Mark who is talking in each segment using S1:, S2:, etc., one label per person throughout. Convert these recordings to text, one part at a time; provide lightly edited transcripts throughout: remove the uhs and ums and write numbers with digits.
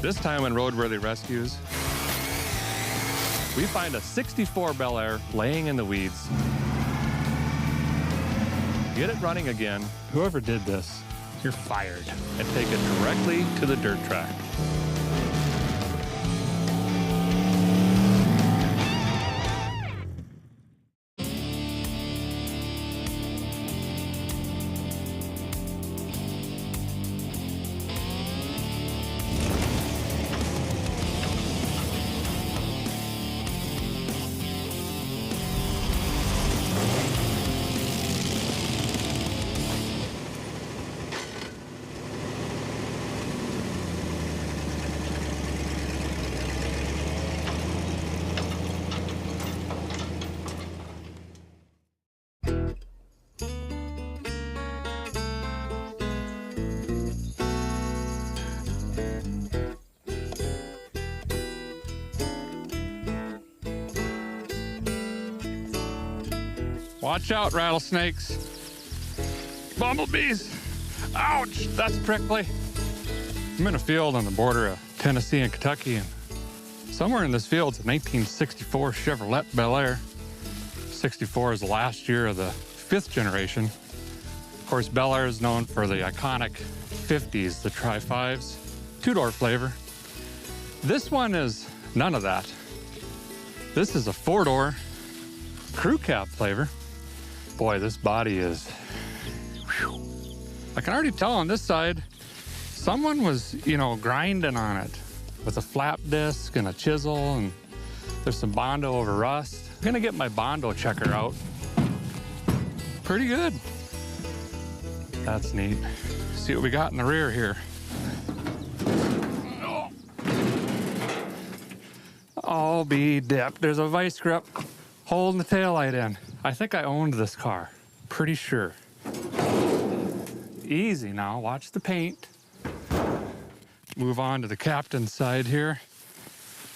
S1: This time in Roadworthy Rescues, we find a 64 Bel Air laying in the weeds. Get it running again. Whoever did this, you're fired. And take it directly to the dirt track. Watch out, rattlesnakes. Bumblebees. Ouch, that's prickly. I'm in a field on the border of Tennessee and Kentucky, and somewhere in this field is a 1964 Chevrolet Bel Air. 64 is the last year of the 5th generation. Of course, Bel Air is known for the iconic 50s, the Tri-5s, 2-door flavor. This one is none of that. This is a 4-door crew cab flavor. Boy, this body is, whew. I can already tell on this side, someone was, grinding on it with a flap disc and a chisel, and there's some Bondo over rust. I'm gonna get my Bondo checker out. Pretty good. That's neat. See what we got in the rear here. I'll be dipped. There's a vice grip holding the taillight in. I think I owned this car, pretty sure. Easy now, watch the paint. Move on to the captain's side here.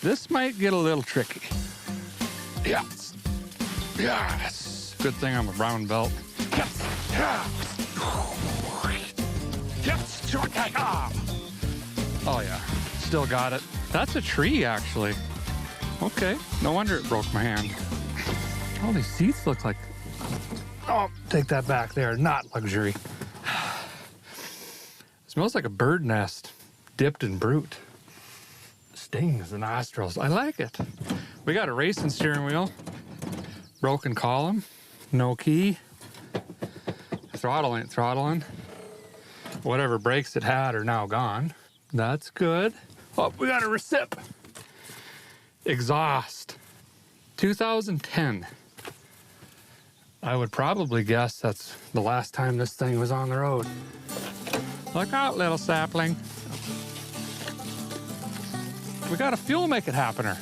S1: This might get a little tricky. Yes, yes. Good thing I'm a brown belt. Yes, yes. Yes. Oh yeah, still got it. That's a tree, actually. Okay, no wonder it broke my hand. All these seats look like, oh, take that back, they are not luxury. Smells like a bird nest dipped in brute. Stings the nostrils, I like it. We got a racing steering wheel, broken column, no key. Throttle ain't throttling. Whatever brakes it had are now gone. That's good. Oh, we got a recip. Exhaust, 2010. I would probably guess that's the last time this thing was on the road. Look out, little sapling. We got a fuel make it happener.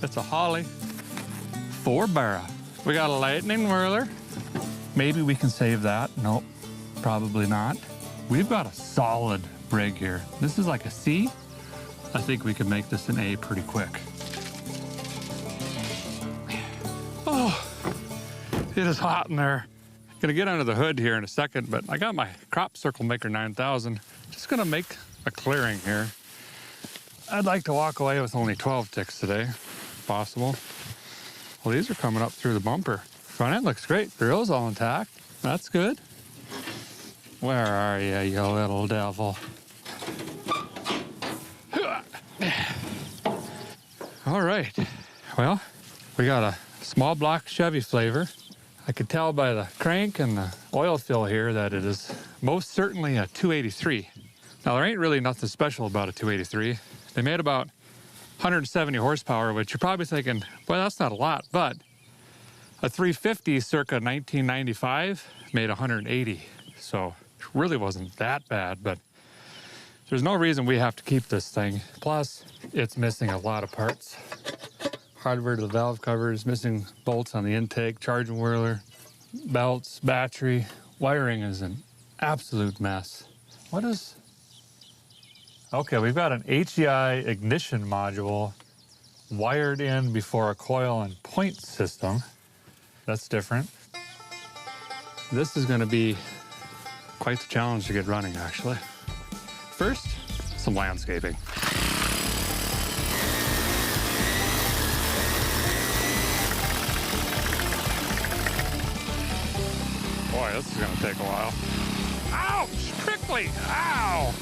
S1: It's a Holly 4-barrel. We got a lightning whirler. Maybe we can save that. Nope, probably not. We've got a solid rig here. This is like a C. I think we can make this an A pretty quick. Oh. It is hot in there. Gonna get under the hood here in a second, but I got my Crop Circle Maker 9000. Just gonna make a clearing here. I'd like to walk away with only 12 ticks today, if possible. Well, these are coming up through the bumper. Front end looks great. Grill's all intact. That's good. Where are you, you little devil? All right. Well, we got a small block Chevy flavor. I could tell by the crank and the oil fill here that it is most certainly a 283. Now, there ain't really nothing special about a 283. They made about 170 horsepower, which you're probably thinking, well, that's not a lot, but a 350 circa 1995 made 180. So it really wasn't that bad, but there's no reason we have to keep this thing. Plus, it's missing a lot of parts. Hardware to the valve covers, missing bolts on the intake, charging whirler, belts, battery. Wiring is an absolute mess. What is... Okay, we've got an HEI ignition module wired in before a coil and point system. That's different. This is going to be quite the challenge to get running, actually. First, some landscaping. Boy, this is gonna take a while. Ouch! Prickly! Ow!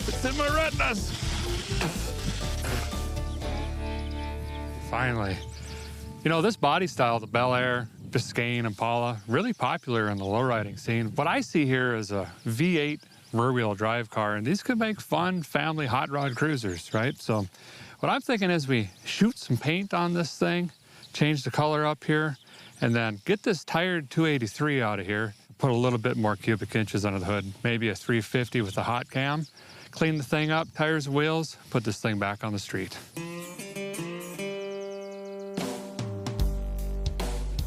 S1: It's in my retinas! Finally. You know, this body style, the Bel Air, Biscayne, Impala, really popular in the lowriding scene. What I see here is a V8 rear-wheel drive car, and these could make fun family hot rod cruisers, right? So what I'm thinking is we shoot some paint on this thing, change the color up here, and then get this tired 283 out of here, put a little bit more cubic inches under the hood, maybe a 350 with a hot cam, clean the thing up, tires and wheels, put this thing back on the street.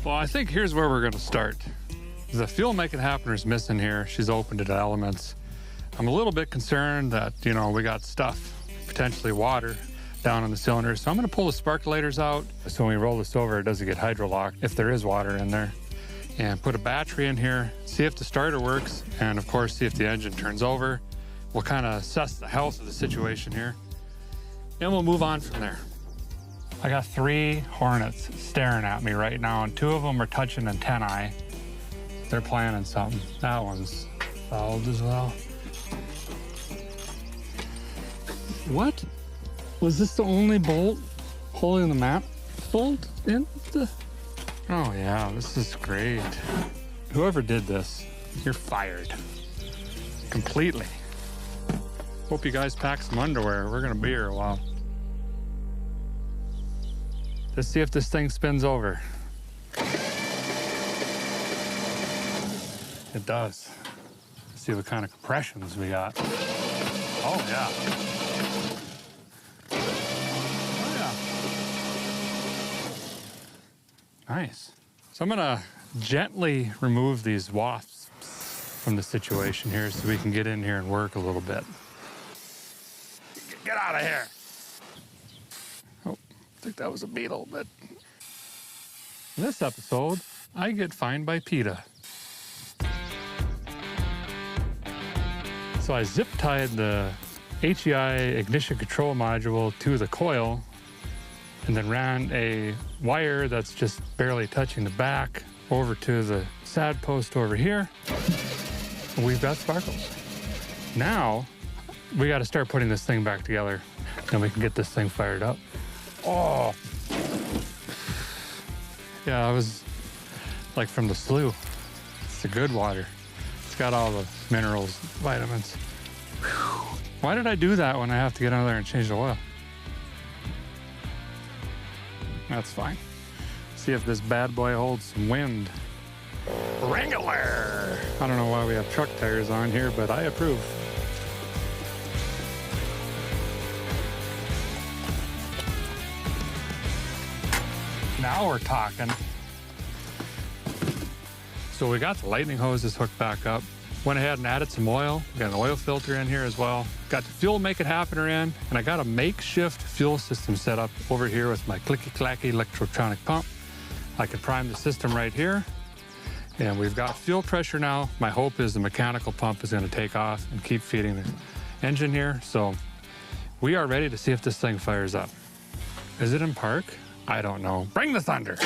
S1: Well, I think here's where we're gonna start. The fuel make it happener is missing here. She's opened it to elements. I'm a little bit concerned that, you know, we got stuff, potentially water, down in the cylinder. So I'm gonna pull the sparkulators out so when we roll this over, it doesn't get hydrolocked if there is water in there. And put a battery in here, see if the starter works, and of course, see if the engine turns over. We'll kind of assess the health of the situation here, and we'll move on from there. I got 3 Hornets staring at me right now, and 2 of them are touching antennae. They're planning something. That one's fouled as well. What? Was this the only bolt holding the map bolt in the... Oh yeah, this is great. Whoever did this, you're fired. Completely. Hope you guys pack some underwear. We're gonna be here a while. Let's see if this thing spins over. It does. Let's see what kind of compressions we got. Oh yeah. Nice. So I'm gonna gently remove these wasps from the situation here so we can get in here and work a little bit. Get out of here. Oh, I think that was a beetle, but in this episode, I get fined by PETA. So I zip tied the HEI ignition control module to the coil and then ran a wire that's just barely touching the back over to the sad post over here. We've got sparkles. Now, we got to start putting this thing back together and we can get this thing fired up. Oh! Yeah, I was like from the slough. It's the good water. It's got all the minerals, vitamins. Whew. Why did I do that when I have to get under there and change the oil? That's fine. See if this bad boy holds some wind. Wrangler! I don't know why we have truck tires on here, but I approve. Now we're talking. So we got the lightning hoses hooked back up. Went ahead and added some oil. We got an oil filter in here as well. Got the fuel make it happener in, and I got a makeshift fuel system set up over here with my clicky-clacky electronic pump. I can prime the system right here, and we've got fuel pressure now. My hope is the mechanical pump is gonna take off and keep feeding the engine here. So we are ready to see if this thing fires up. Is it in park? I don't know. Bring the thunder.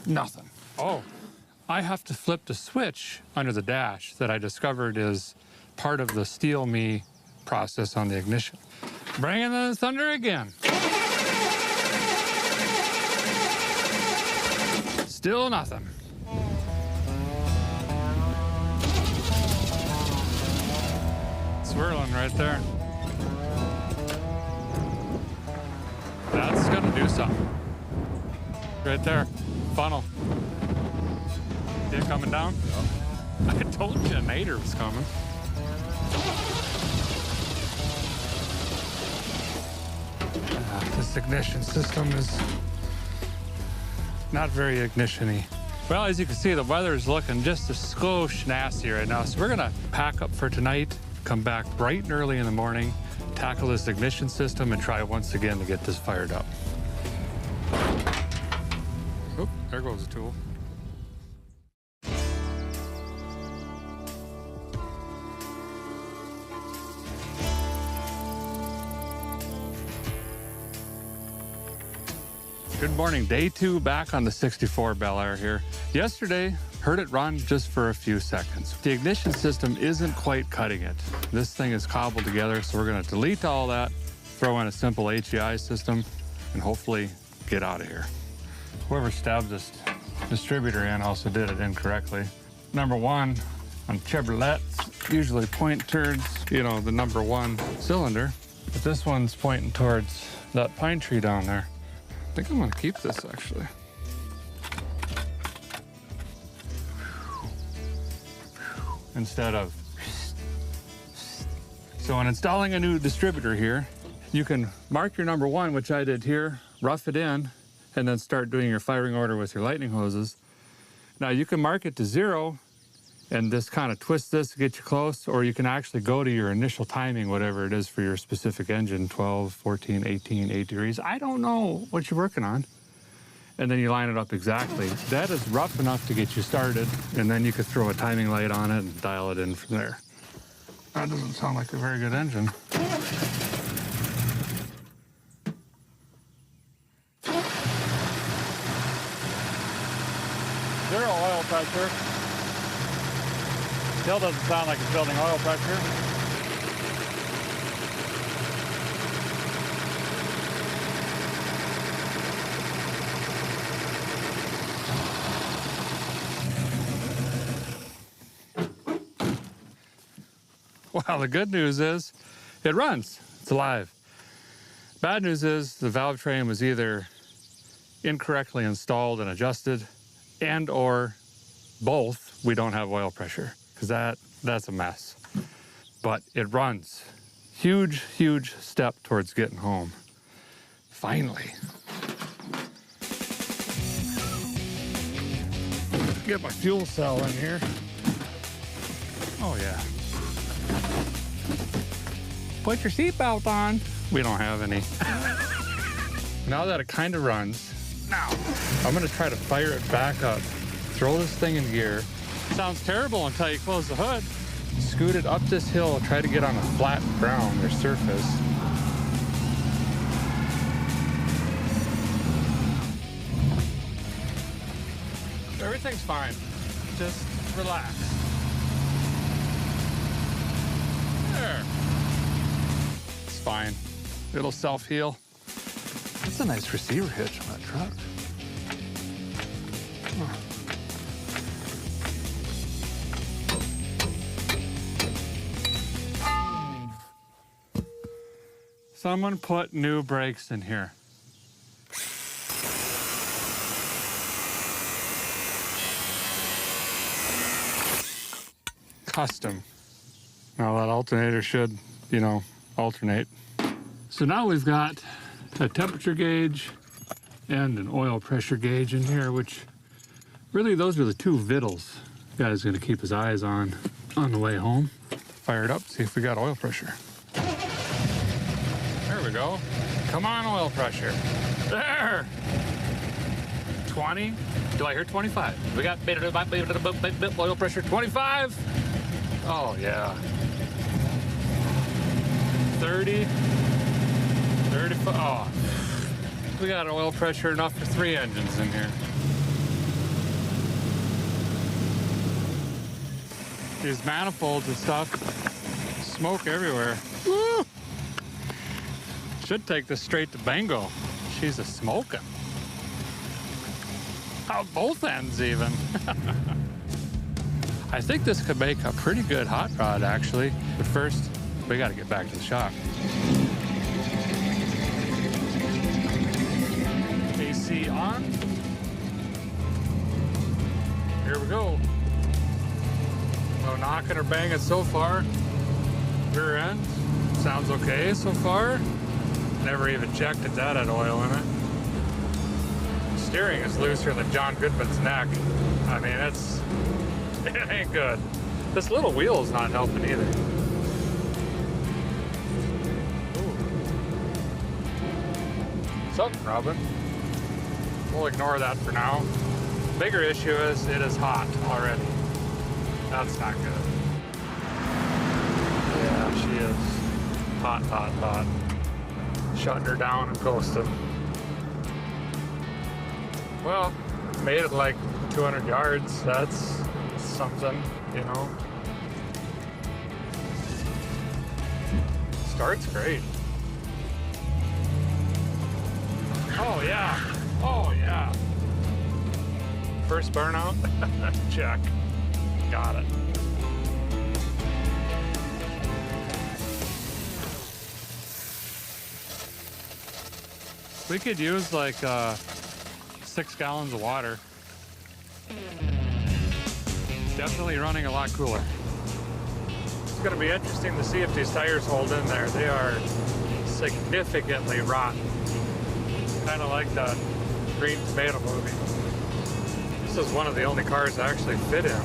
S1: Nothing. Oh, I have to flip the switch under the dash that I discovered is part of the Steel Me process on the ignition. Bringing the thunder again. Still nothing. Swirling right there. That's gonna do something. Right there. Funnel. See it coming down? Yep. I told you a nader was coming. This ignition system is not very ignition-y. Well, as you can see, the weather is looking just a skosh nasty right now. So we're gonna pack up for tonight, come back bright and early in the morning, tackle this ignition system and try once again to get this fired up. Oop, there goes the tool. Good morning, day 2 back on the 64 Bel Air here. Yesterday, heard it run just for a few seconds. The ignition system isn't quite cutting it. This thing is cobbled together, so we're gonna delete all that, throw in a simple HEI system, and hopefully get out of here. Whoever stabbed this distributor in also did it incorrectly. Number 1 on Chevrolets usually point towards, the number 1 cylinder, but this one's pointing towards that pine tree down there. I think I'm gonna keep this actually. Instead of. So when installing a new distributor here, you can mark your number 1, which I did here, rough it in, and then start doing your firing order with your lightning hoses. Now you can mark it to 0 and just kind of twist this to get you close, or you can actually go to your initial timing, whatever it is for your specific engine, 12, 14, 18, 8 degrees. I don't know what you're working on. And then you line it up exactly. That is rough enough to get you started, and then you could throw a timing light on it and dial it in from there. That doesn't sound like a very good engine. Zero oil pressure. Still doesn't sound like it's building oil pressure. Well, the good news is it runs. It's alive. Bad news is the valve train was either incorrectly installed and adjusted, and or both, we don't have oil pressure, because that's a mess. But it runs. Huge, huge step towards getting home. Finally. Get my fuel cell in here. Oh yeah. Put your seatbelt on. We don't have any. Now that it kind of runs, now I'm gonna try to fire it back up. Throw this thing in gear. Sounds terrible until you close the hood. Scoot it up this hill, try to get on a flat ground or surface. Everything's fine. Just relax. There. It's fine. It'll self-heal. That's a nice receiver hitch on that truck. Huh. Someone put new brakes in here. Custom. Now that alternator should, alternate. So now we've got a temperature gauge and an oil pressure gauge in here, which really those are the 2 vittles guy's gonna keep his eyes on the way home. Fire it up, see if we got oil pressure. There we go. Come on, oil pressure. There! 20. Do I hear 25? We got oil pressure 25. Oh, yeah. 30. 35. Oh. We got oil pressure enough for 3 engines in here. These manifolds and stuff, smoke everywhere. Woo! Should take this straight to Bengal. She's a smoking. Out both ends even. I think this could make a pretty good hot rod actually, but first we gotta get back to the shop. AC on. Here we go. No knocking or banging so far. Rear end sounds okay so far. Never even checked if that had oil in it. Steering is looser than John Goodman's neck. I mean, it ain't good. This little wheel is not helping either. Something rubbing. We'll ignore that for now. Bigger issue is it is hot already. That's not good. Yeah, she is hot, hot, hot. Shutting her down and coasting. Well, made it like 200 yards. That's something, you know. Start's great. Oh yeah, oh yeah. First burnout, check. Got it. We could use like 6 gallons of water. Definitely running a lot cooler. It's gonna be interesting to see if these tires hold in there. They are significantly rotten. Kind of like the Green Tomato movie. This is one of the only cars I actually fit in,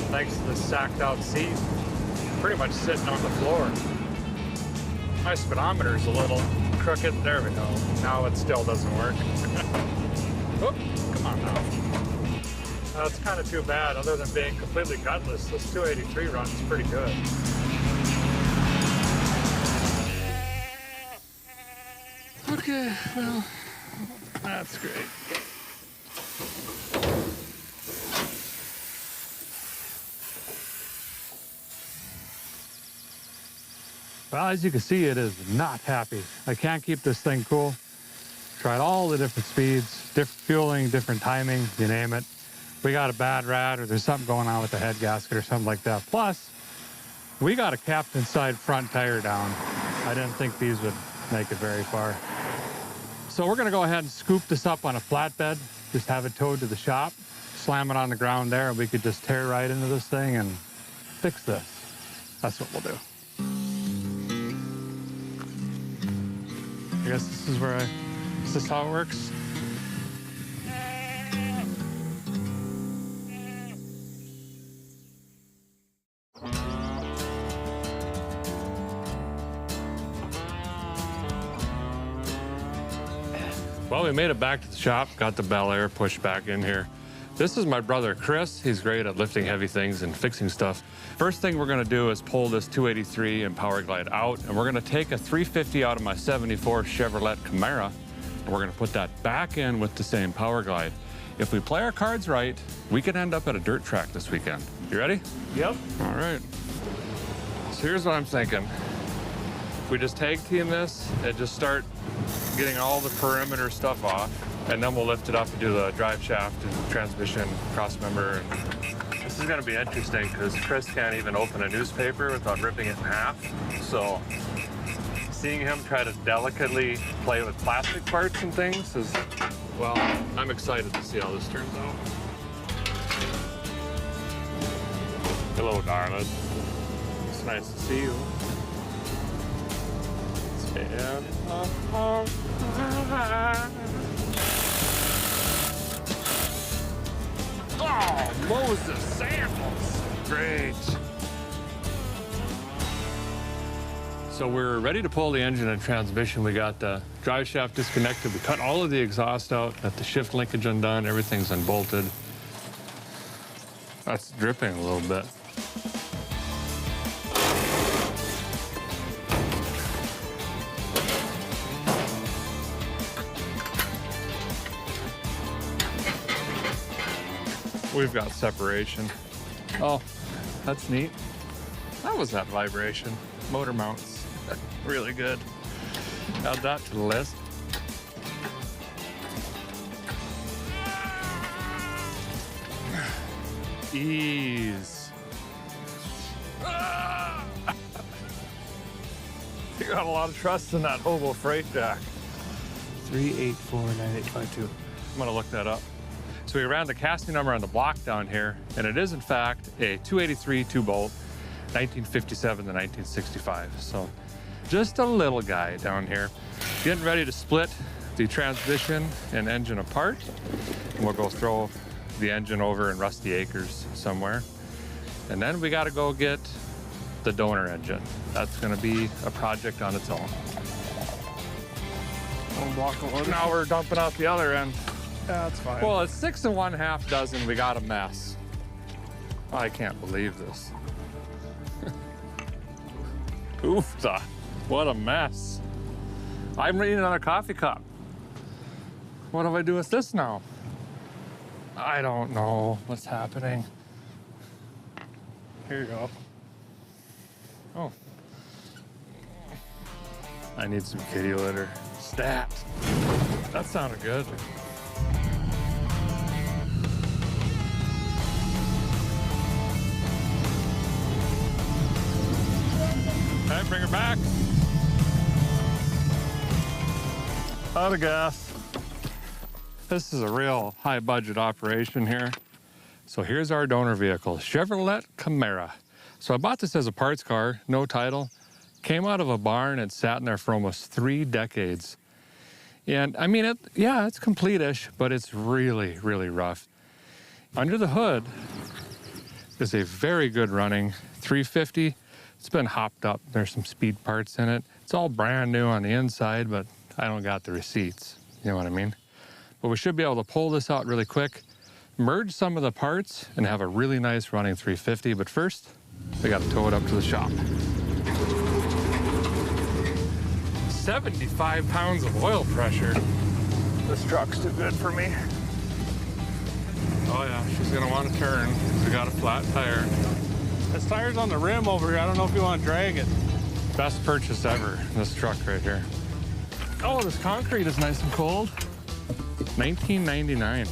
S1: thanks to the sacked out seat. Pretty much sitting on the floor. My speedometer's a little crooked. There we go. Now it still doesn't work. Oop, come on now. It's kind of too bad. Other than being completely gutless, this 283 runs pretty good. Okay, well, that's great. Well, as you can see, it is not happy. I can't keep this thing cool. Tried all the different speeds, different fueling, different timing, you name it. We got a bad rat or there's something going on with the head gasket or something like that. Plus, we got a captain side front tire down. I didn't think these would make it very far. So we're gonna go ahead and scoop this up on a flatbed, just have it towed to the shop, slam it on the ground there, and we could just tear right into this thing and fix this. That's what we'll do. I guess this is how it works. Well, we made it back to the shop, got the Bel Air pushed back in here. This is my brother, Chris. He's great at lifting heavy things and fixing stuff. First thing we're gonna do is pull this 283 and Power Glide out, and we're gonna take a 350 out of my 74 Chevrolet Camaro, and we're gonna put that back in with the same Power Glide. If we play our cards right, we could end up at a dirt track this weekend. You ready?
S2: Yep.
S1: All right. So here's what I'm thinking. If we just tag team this and just start getting all the perimeter stuff off, and then we'll lift it up and do the drive shaft and transmission cross member. This is gonna be interesting because Chris can't even open a newspaper without ripping it in half. So seeing him try to delicately play with plastic parts and things is, well, I'm excited to see how this turns out. Hello, darling. It's nice to see you. And oh, Moses samples. Great. So we're ready to pull the engine and transmission. We got the drive shaft disconnected. We cut all of the exhaust out, got the shift linkage undone, everything's unbolted. That's dripping a little bit. We've got separation. Oh, that's neat. That was that vibration. Motor mounts, really good. Add that to the list. Ease. You got a lot of trust in that Hobo freight jack.
S2: 3849852.
S1: I'm gonna look that up. So we ran the casting number on the block down here, and it is in fact a 283 2-bolt, 1957 to 1965. So just a little guy down here. Getting ready to split the transmission and engine apart. And we'll go throw the engine over in Rusty Acres somewhere. And then we gotta go get the donor engine. That's gonna be a project on its own.
S2: One block of wood.
S1: Now we're dumping out the other end.
S2: Yeah, that's fine.
S1: Well, it's 6 1/2 dozen. We got a mess. I can't believe this. Oofta. What a mess. I'm reading another coffee cup. What do I do with this now? I don't know what's happening.
S2: Here you go.
S1: Oh. I need some kitty litter. Stat. That sounded good. Okay, bring her back. Out of gas. This is a real high budget operation here. So here's our donor vehicle, Chevrolet Camaro. So I bought this as a parts car, no title. Came out of a barn and sat in there for almost 3 decades. And I mean, it's complete-ish, but it's really, really rough. Under the hood is a very good running 350. It's been hopped up. There's some speed parts in it. It's all brand new on the inside, but I don't got the receipts. You know what I mean? But we should be able to pull this out really quick, merge some of the parts, and have a really nice running 350. But first, we got to tow it up to the shop. 75 pounds of oil pressure. This truck's too good for me. Oh yeah, she's gonna want to turn. We got a flat tire.
S2: This tire's on the rim over here. I don't know if you want to drag it.
S1: Best purchase ever, this truck right here. Oh, this concrete is nice and cold. 1999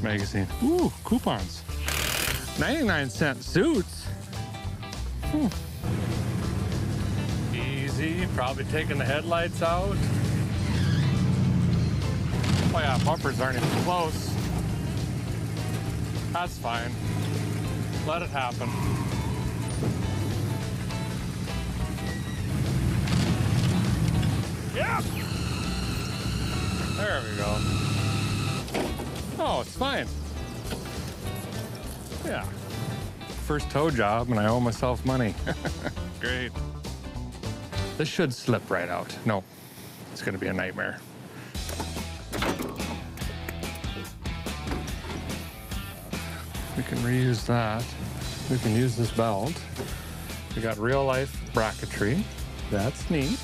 S1: magazine. Ooh, coupons. 99-cent suits. Easy, probably taking the headlights out. Oh yeah, bumpers aren't even close. That's fine. Let it happen. Yeah. There we go. Oh, it's fine. Yeah. First tow job and I owe myself money. Great. This should slip right out. No, it's gonna be a nightmare. We can reuse that. We can use this belt. We got real life bracketry. That's neat.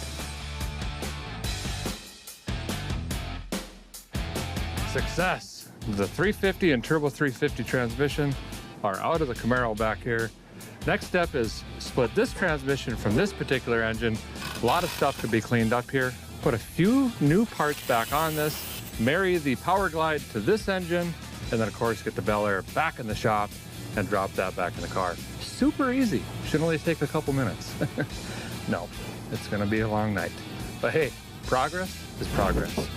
S1: Success. The 350 and turbo 350 transmission are out of the Camaro back here. Next step is split this transmission from this particular engine. A lot of stuff could be cleaned up here. Put a few new parts back on this, marry the Power Glide to this engine, and then of course get the Bel Air back in the shop and drop that back in the car. Super easy. Should only take a couple minutes. No, it's gonna be a long night. But hey, progress is progress.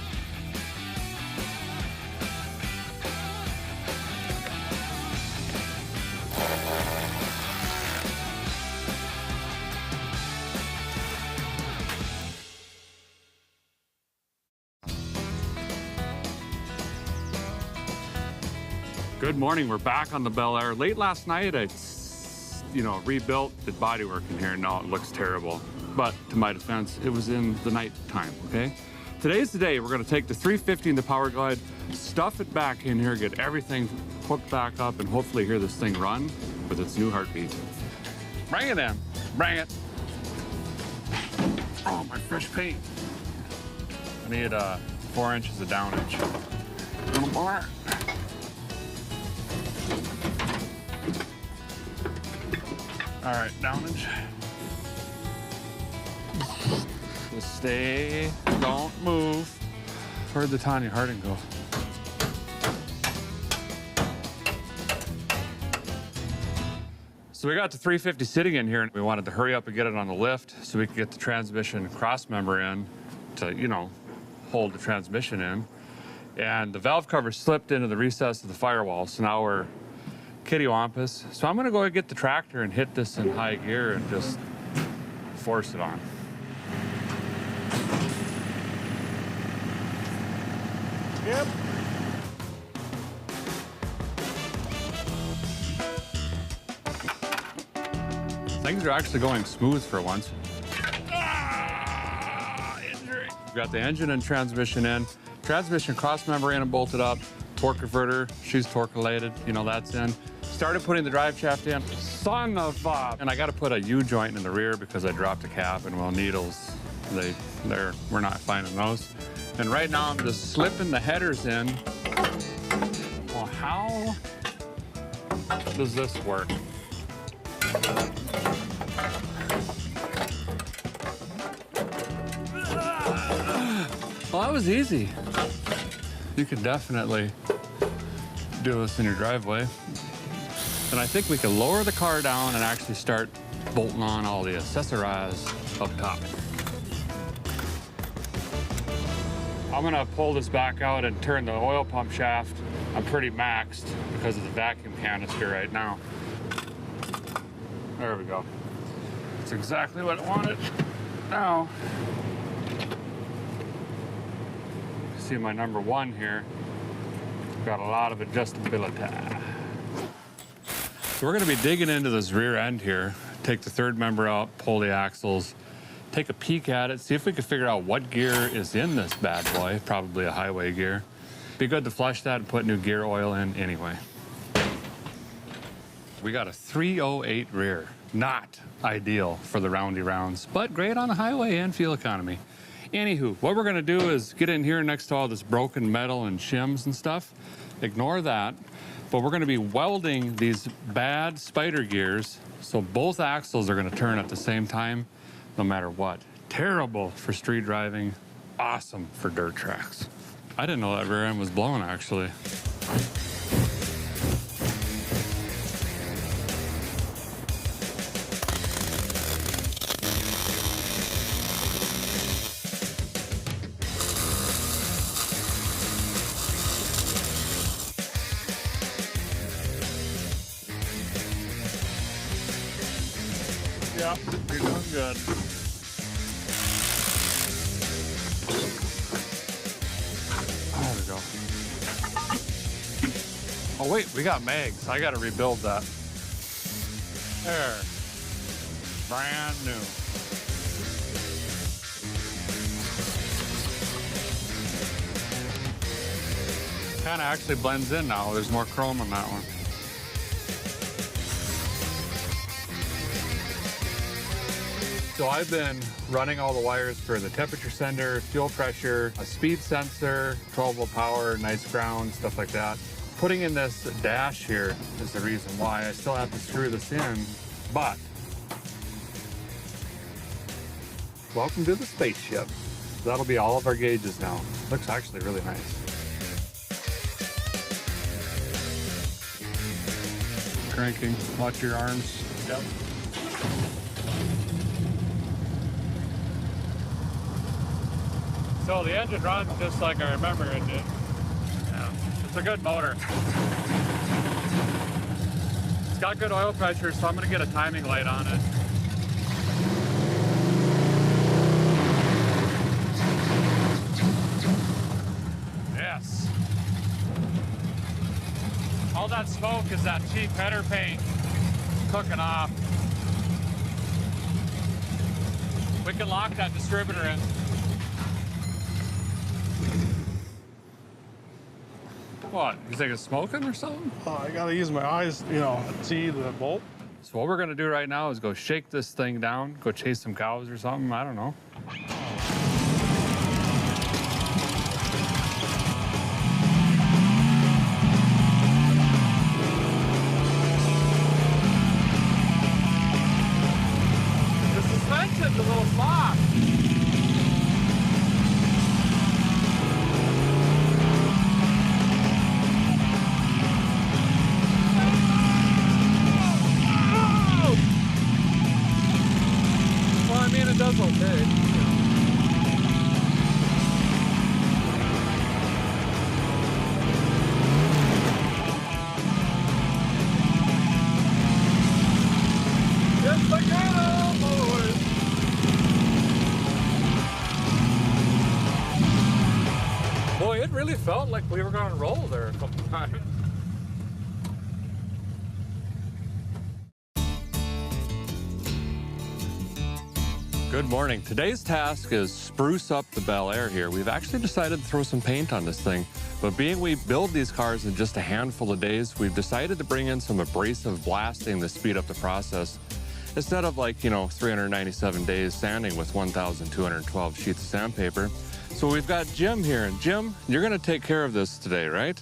S1: Good morning, we're back on the Bel Air. Late last night, I rebuilt the bodywork in here, and now it looks terrible. But to my defense, it was in the night time, okay? Today's the day we're gonna take the 350 and the Power Glide, stuff it back in here, get everything hooked back up, and hopefully hear this thing run with its new heartbeat. Bring it in, bring it. Oh, my fresh paint. I need 4 inches of downage. A little more. All right, downage. Just stay, don't move. Where'd the Tanya Harding go? So we got the 350 sitting in here and we wanted to hurry up and get it on the lift so we could get the transmission cross member in to, hold the transmission in. And the valve cover slipped into the recess of the firewall, so now we're kittywampus. So I'm gonna go get the tractor and hit this in high gear and just force it on.
S2: Yep.
S1: Things are actually going smooth for once. Ah, injury. We've got the engine and transmission in. Transmission cross membrane and bolted up. Torque converter, she's torque related, you know, that's in. Started putting the drive shaft in. Son of a... And I got to put a U-joint in the rear because I dropped a cap, and well, needles, we're not finding those. And right now I'm just slipping the headers in. Well, how does this work? Well, that was easy. You could definitely do this in your driveway. And I think we can lower the car down and actually start bolting on all the accessories up top. I'm gonna pull this back out and turn the oil pump shaft. I'm pretty maxed because of the vacuum canister right now. There we go. That's exactly what I wanted. Now, see my number one here. Got a lot of adjustability. So we're gonna be digging into this rear end here, take the third member out, pull the axles, take a peek at it, see if we can figure out what gear is in this bad boy, probably a highway gear. Be good to flush that and put new gear oil in anyway. We got a 308 rear. Not ideal for the roundy rounds, but great on the highway and fuel economy. Anywho, what we're gonna do is get in here next to all this broken metal and shims and stuff. Ignore that, but we're gonna be welding these bad spider gears so both axles are gonna turn at the same time, no matter what. Terrible for street driving, awesome for dirt tracks. I didn't know that rear end was blown, actually. Yeah, you're doing good. There we go. Oh wait, we got mags. I gotta rebuild that. There. Brand new. Kinda actually blends in now. There's more chrome on that one. So I've been running all the wires for the temperature sender, fuel pressure, a speed sensor, 12-volt power, nice ground, stuff like that. Putting in this dash here is the reason why. I still have to screw this in, but welcome to the spaceship. That'll be all of our gauges now. Looks actually really nice. Cranking, watch your arms. Yep. So the engine runs just like I remember it did. Yeah, it's a good motor. It's got good oil pressure, so I'm gonna get a timing light on it. Yes. All that smoke is that cheap header paint cooking off. We can lock that distributor in. What? You think it's smoking or something?
S2: I gotta use my eyes, you know, to see the bolt.
S1: So what we're gonna do right now is go shake this thing down, go chase some cows or something, I don't know. The suspension's a little soft. Does okay. Yes, I can, boys. Boy, it really felt like we were going to roll there a couple times. Good morning. Today's task is spruce up the Bel Air here. We've actually decided to throw some paint on this thing, but being we build these cars in just a handful of days, we've decided to bring in some abrasive blasting to speed up the process. Instead of 397 days sanding with 1,212 sheets of sandpaper. So we've got Jim here, and Jim, you're gonna take care of this today, right?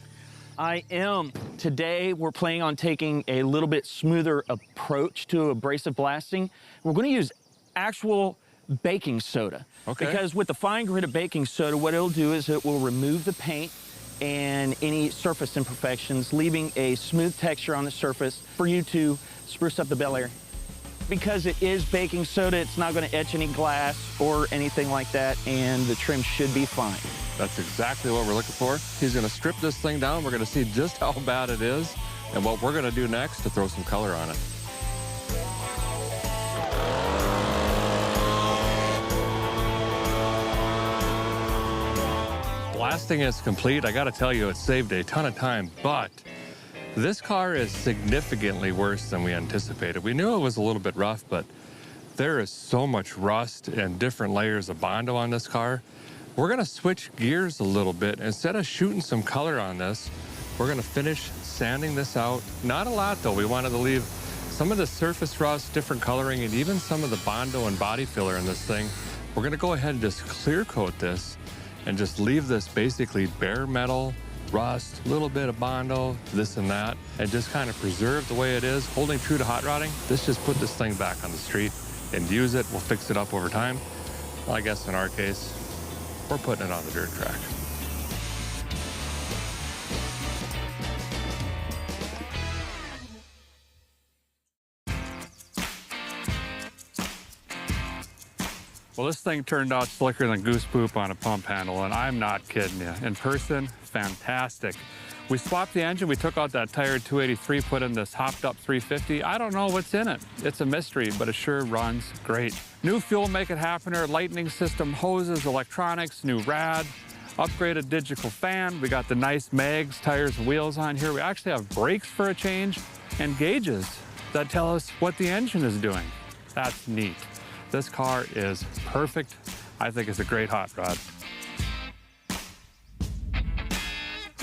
S3: I am. Today, we're planning on taking a little bit smoother approach to abrasive blasting. We're going to use actual baking soda.
S1: Okay.
S3: Because with the fine grit of baking soda, what it'll do is it will remove the paint and any surface imperfections, leaving a smooth texture on the surface for you to spruce up the Bel Air. Because it is baking soda, it's not going to etch any glass or anything like that, and the trim should be fine.
S1: That's exactly what we're looking for. He's gonna strip this thing down. We're gonna see just how bad it is and what we're gonna do next to throw some color on it. Blasting is complete. I gotta tell you, it saved a ton of time, but this car is significantly worse than we anticipated. We knew it was a little bit rough, but there is so much rust and different layers of Bondo on this car. We're gonna switch gears a little bit. Instead of shooting some color on this, we're gonna finish sanding this out. Not a lot though. We wanted to leave some of the surface rust, different coloring, and even some of the Bondo and body filler in this thing. We're gonna go ahead and just clear coat this and just leave this basically bare metal, rust, a little bit of Bondo, this and that, and just kind of preserve the way it is, holding true to hot rodding. Let's just put this thing back on the street and use it. We'll fix it up over time. Well, I guess in our case, we're putting it on the dirt track. Well, this thing turned out slicker than goose poop on a pump handle, and I'm not kidding you. In person, fantastic. We swapped the engine, we took out that tired 283, put in this hopped up 350. I don't know what's in it. It's a mystery, but it sure runs great. New fuel make it happener, lightning system, hoses, electronics, new rad, upgraded digital fan. We got the nice mags, tires, and wheels on here. We actually have brakes for a change and gauges that tell us what the engine is doing. That's neat. This car is perfect. I think it's a great hot rod.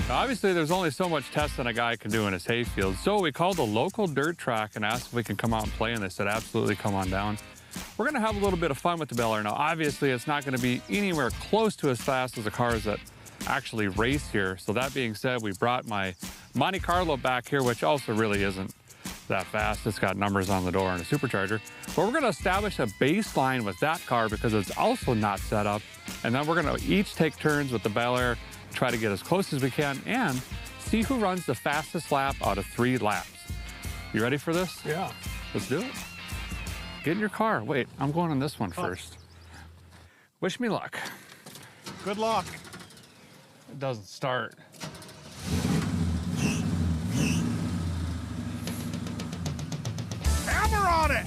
S1: Now, obviously, there's only so much testing a guy can do in his hayfield, so we called a local dirt track and asked if we can come out and play, and they said, absolutely, come on down. We're gonna have a little bit of fun with the Bel Air. Now, obviously, it's not gonna be anywhere close to as fast as the cars that actually race here. So that being said, we brought my Monte Carlo back here, which also really isn't that fast. It's got numbers on the door and a supercharger. But we're gonna establish a baseline with that car because it's also not set up. And then we're gonna each take turns with the Bel Air, try to get as close as we can, and see who runs the fastest lap out of 3 laps. You ready for this?
S2: Yeah.
S1: Let's do it. Get in your car. Wait, I'm going on this one first. Wish me luck.
S2: Good luck.
S1: It doesn't start.
S2: Hammer on it!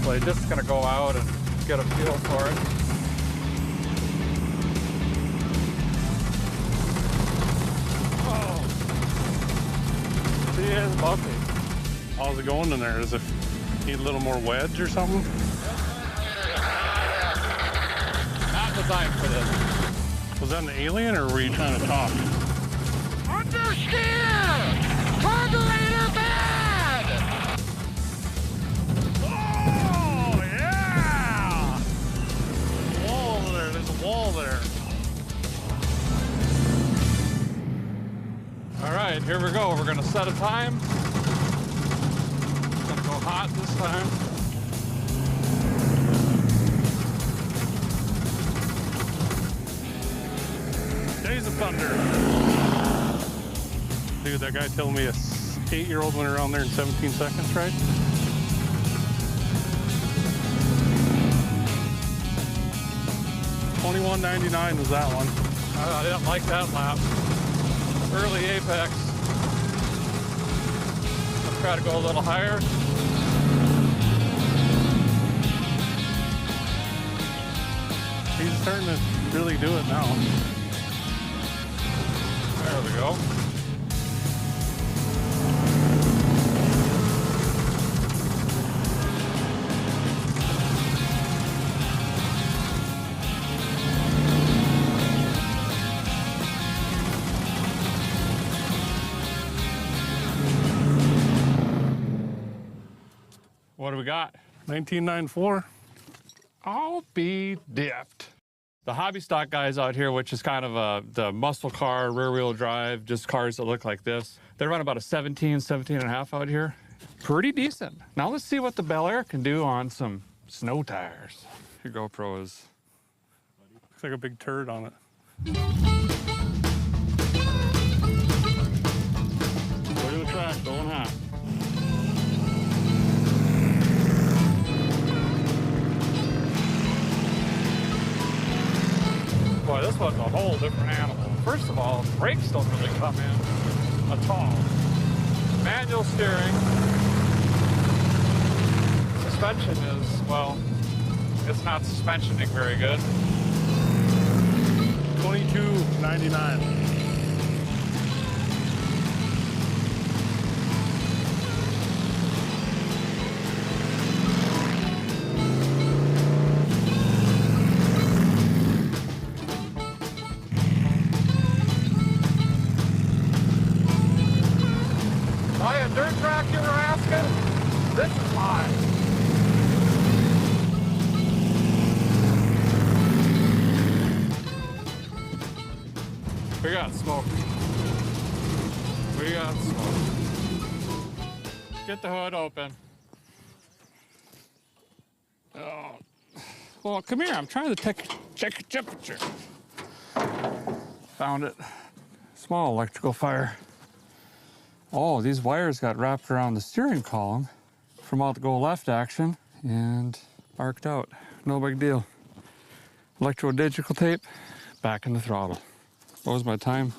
S1: So I'm just gonna go out and get a feel for it.
S2: Oh.
S1: She is bumpy.
S2: How's it going in there? Does it need a little more wedge or something?
S1: Not designed for this.
S2: Was that an alien or were you trying to talk?
S4: Understeer! Carburetor bad!
S2: Oh, yeah! Wall there. There's a wall there.
S1: All right, here we go. We're gonna set a time. It's gonna go hot this time.
S2: Days of Thunder. Dude, that guy told me a 8-year-old went around there in 17 seconds, right? $21.99 was that one.
S1: I didn't like that lap. Early apex. Let's try to go a little higher.
S2: He's starting to really do it now.
S1: There we go. What do we got?
S2: 1994.
S1: I'll be dipped. The hobby stock guys out here, which is kind of the muscle car, rear wheel drive, just cars that look like this. They run about a 17 and a half out here. Pretty decent. Now let's see what the Bel Air can do on some snow tires. Your GoPro is...
S2: Looks like a big turd on it.
S1: Look at the track going hot. Boy, this one's a whole different animal. First of all, brakes don't really come in at all. Manual steering. Suspension is, well, it's not suspensioning very good.
S2: $22.99.
S1: Buy a dirt track, you were asking? This is mine. We got smoke. We got smoke. Get the hood open. Oh. Well, come here. I'm trying to check your temperature. Found it. Small electrical fire. Oh, these wires got wrapped around the steering column from all the go left action and arced out. No big deal. Electro-digital tape, back in the throttle. What was my time?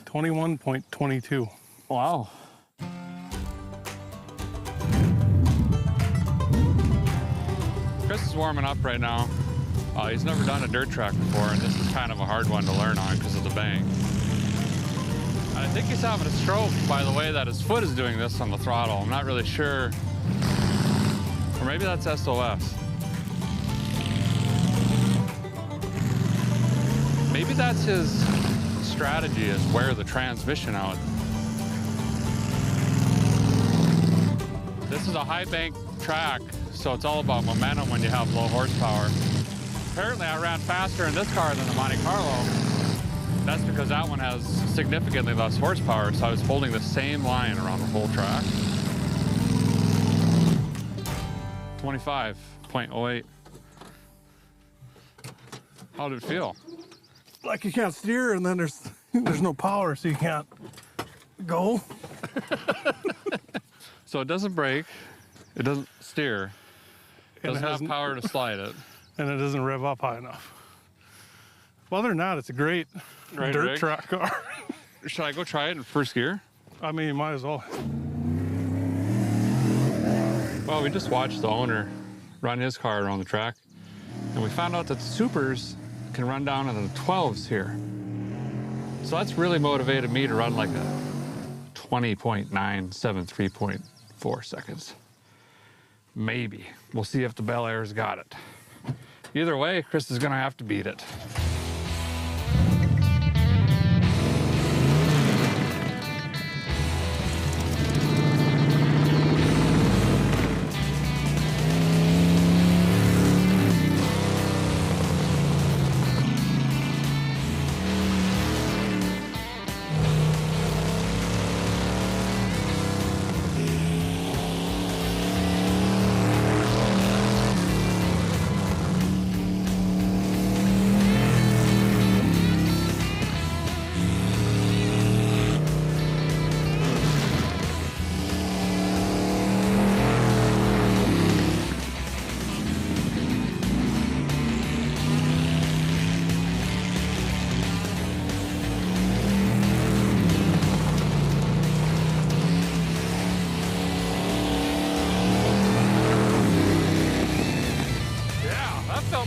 S2: 21.22.
S1: Wow. Chris is warming up right now. He's never done a dirt track before, and this is kind of a hard one to learn on because of the bang. I think he's having a stroke by the way that his foot is doing this on the throttle. I'm not really sure. Or maybe that's SOS. Maybe that's his strategy, is wear the transmission out. This is a high bank track, so it's all about momentum when you have low horsepower. Apparently I ran faster in this car than the Monte Carlo. That's because that one has significantly less horsepower, so I was holding the same line around the whole track. 25.08. How did it feel?
S2: Like you can't steer, and then there's no power, so you can't go.
S1: So it doesn't brake, it doesn't steer, it doesn't have power to slide it.
S2: And it doesn't rev up high enough. Well, other than that, it's a great dirt
S1: rig.
S2: track car.
S1: Should I go try it in first gear?
S2: I mean, you might as well.
S1: Well, we just watched the owner run his car around the track, and we found out that the Supers can run down into the 12s here. So that's really motivated me to run like a 20.973.4 seconds. Maybe. We'll see if the Bel Air's got it. Either way, Chris is gonna have to beat it.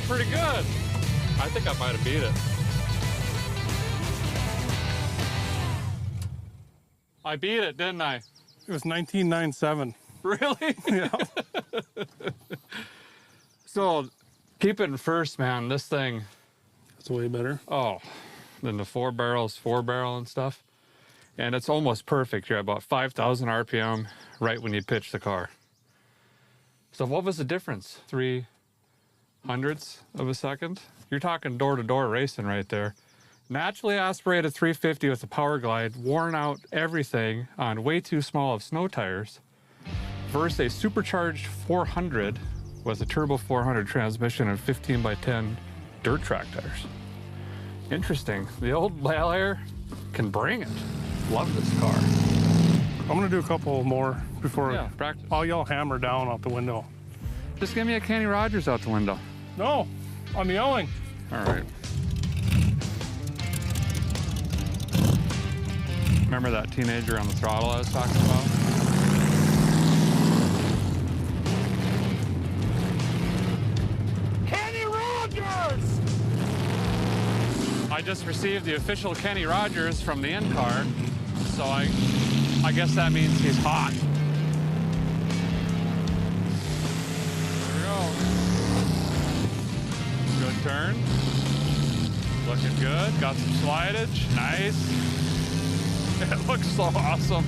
S1: Pretty good. I think I might have beat it. I beat it, didn't I?
S2: It was 1997.
S1: Really?
S2: Yeah.
S1: So keep it in first, man. This thing.
S2: That's way better.
S1: Oh, then the four barrel and stuff. And it's almost perfect. You're at about 5,000 RPM right when you pitch the car. So what was the difference? 0.03 of a second? You're talking door-to-door racing right there. Naturally aspirated 350 with a power glide, worn out everything on way too small of snow tires, versus a supercharged 400 with a turbo 400 transmission and 15x10 dirt track tires. Interesting. The old Bel Air can bring it. Love this car.
S2: I'm gonna do a couple more before
S1: Yeah, practice.
S2: I'll yell hammer down out the window.
S1: Just give me a Kenny Rogers out the window.
S2: No, I'm yelling.
S1: All right. Remember that teenager on the throttle I was talking about?
S4: Kenny Rogers!
S1: I just received the official Kenny Rogers from the in-car, so I guess that means he's hot. There we go. Good turn. Looking good. Got some slidage. Nice. It looks so awesome.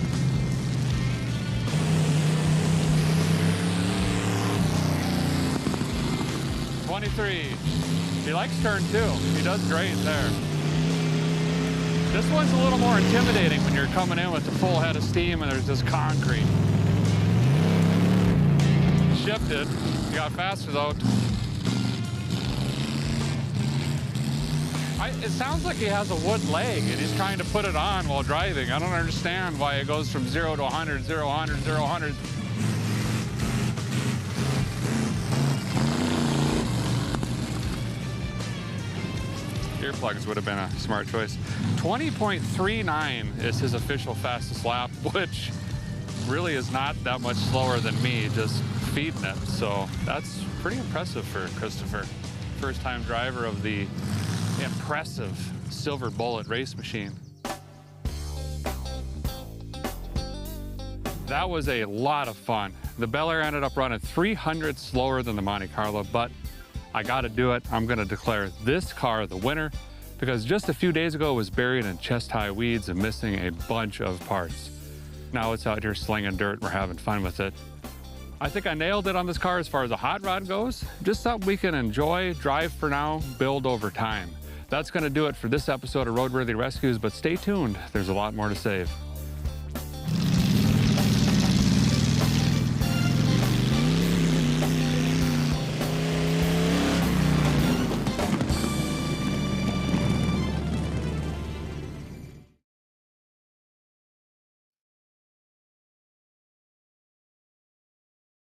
S1: He likes turn 2. He does great there. This one's a little more intimidating when you're coming in with a full head of steam and there's just concrete. Shifted. He got faster though. It sounds like he has a wood leg and he's trying to put it on while driving. I don't understand why it goes from 0 to 100, 0, 100, 0, 100. Earplugs would have been a smart choice. 20.39 is his official fastest lap, which really is not that much slower than me just feeding it. So that's pretty impressive for Christopher. First time driver of the impressive Silver Bullet race machine. That was a lot of fun. The Bel Air ended up running 300 slower than the Monte Carlo, but I gotta do it. I'm gonna declare this car the winner because just a few days ago it was buried in chest-high weeds and missing a bunch of parts. Now it's out here slinging dirt. We're having fun with it. I think I nailed it on this car as far as a hot rod goes. Just something we can enjoy, drive for now, build over time. That's gonna do it for this episode of Roadworthy Rescues, but stay tuned. There's a lot more to save.